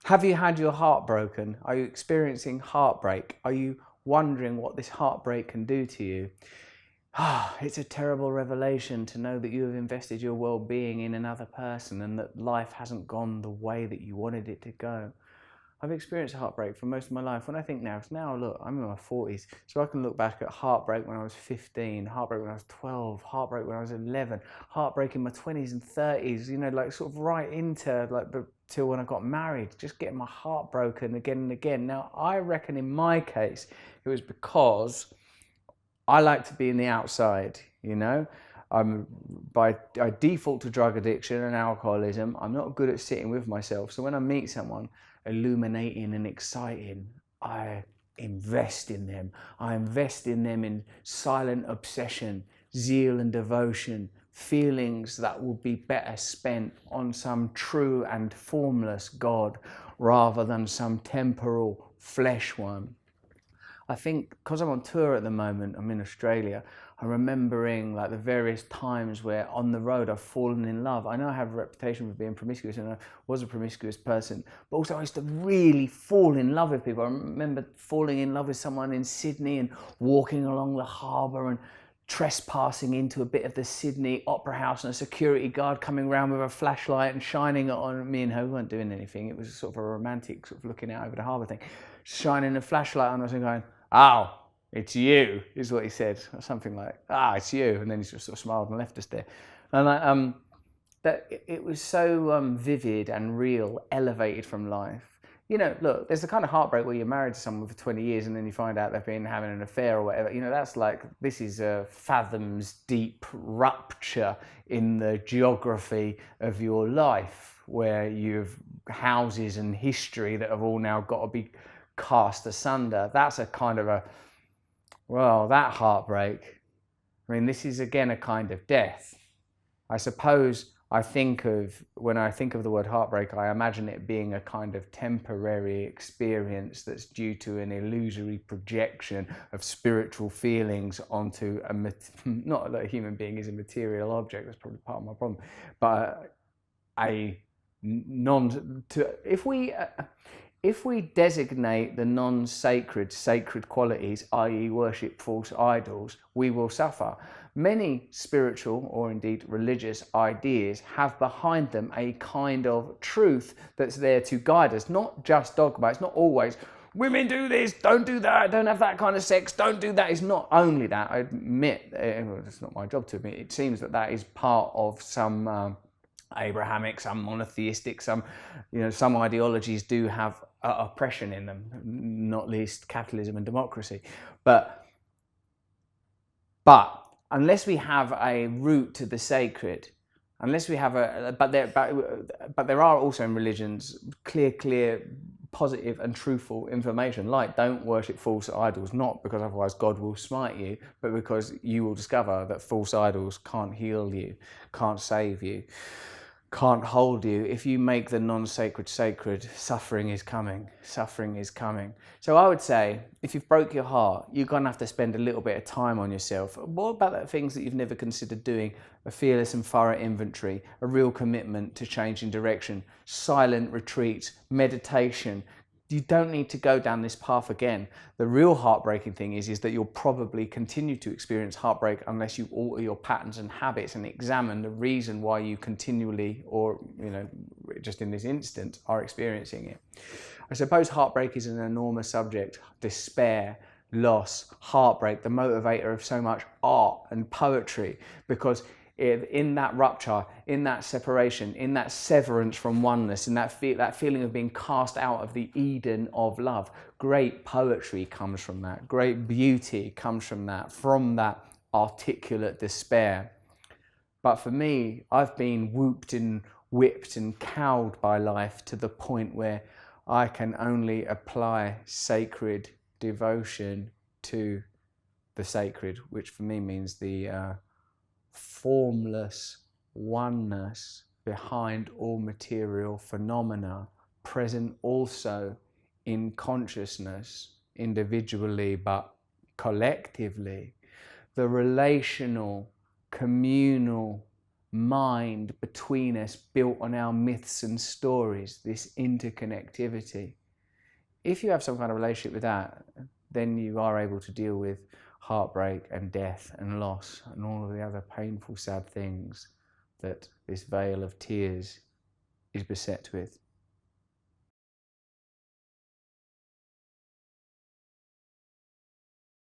Have you had your heart broken? Are you experiencing heartbreak? Are you wondering what this heartbreak can do to you? It's a terrible revelation to know that you have invested your well-being in another person and that life hasn't gone the way that you wanted it to go. I've experienced heartbreak for most of my life. When I think now, look, I'm in my 40s, so I can look back at heartbreak when I was 15, heartbreak when I was 12, heartbreak when I was 11, heartbreak in my 20s and 30s, like sort of right into till when I got married, just getting my heart broken again and again. Now, I reckon in my case, it was because I like to be in the outside, I default to drug addiction and alcoholism. I'm not good at sitting with myself. So when I meet someone illuminating and exciting, I invest in them. I invest in them in silent obsession, zeal and devotion, feelings that will be better spent on some true and formless God rather than some temporal flesh one. I think because I'm on tour at the moment, I'm in Australia, I'm remembering like the various times where on the road I've fallen in love. I know I have a reputation for being promiscuous and I was a promiscuous person, but also I used to really fall in love with people. I remember falling in love with someone in Sydney and walking along the harbour and trespassing into a bit of the Sydney Opera House and a security guard coming around with a flashlight and shining it on me and her. We weren't doing anything. It was sort of a romantic sort of looking out over the harbour thing. Shining a flashlight on us and going, "Oh, it's you," is what he said, or something like, "Ah, it's you," and then he just sort of smiled and left us there. And that it was so vivid and real, elevated from life. Look, there's the kind of heartbreak where you're married to someone for 20 years and then you find out they've been having an affair or whatever. That's like, this is a fathoms deep rupture in the geography of your life, where you've houses and history that have all now got to be cast asunder. That's a kind of that heartbreak. I mean, this is again a kind of death. I suppose when I think of the word heartbreak, I imagine it being a kind of temporary experience that's due to an illusory projection of spiritual feelings onto not that a human being is a material object, that's probably part of my problem, but if we designate the non-sacred sacred qualities, i.e. worship false idols, we will suffer. Many spiritual or indeed religious ideas have behind them a kind of truth that's there to guide us, not just dogma. It's not always, women do this, don't do that, don't have that kind of sex, don't do that. It's not only that. I admit, it's not my job to admit, it seems that is part of some Abrahamic, some monotheistic, some ideologies do have oppression in them, not least capitalism and democracy. But unless we have a route to the sacred, unless we have but there are also in religions clear, positive and truthful information, like don't worship false idols, not because otherwise God will smite you, but because you will discover that false idols can't heal you, can't save you, can't hold you. If you make the non-sacred sacred, suffering is coming. So I would say, if you've broke your heart, you're going to have to spend a little bit of time on yourself. What about the things that you've never considered doing? A fearless and thorough inventory, a real commitment to changing direction, silent retreats, meditation. You don't need to go down this path again. The real heartbreaking thing is that you'll probably continue to experience heartbreak unless you alter your patterns and habits and examine the reason why you continually, or just in this instance, are experiencing it. I suppose heartbreak is an enormous subject. Despair, loss, heartbreak, the motivator of so much art and poetry, because in that rupture, in that separation, in that severance from oneness, in that feeling of being cast out of the Eden of love, great poetry comes from that, great beauty comes from that articulate despair. But for me, I've been whooped and whipped and cowed by life to the point where I can only apply sacred devotion to the sacred, which for me means the formless oneness behind all material phenomena, present also in consciousness, individually but collectively. The relational, communal mind between us built on our myths and stories, this interconnectivity. If you have some kind of relationship with that, then you are able to deal with heartbreak and death and loss and all of the other painful, sad things that this veil of tears is beset with.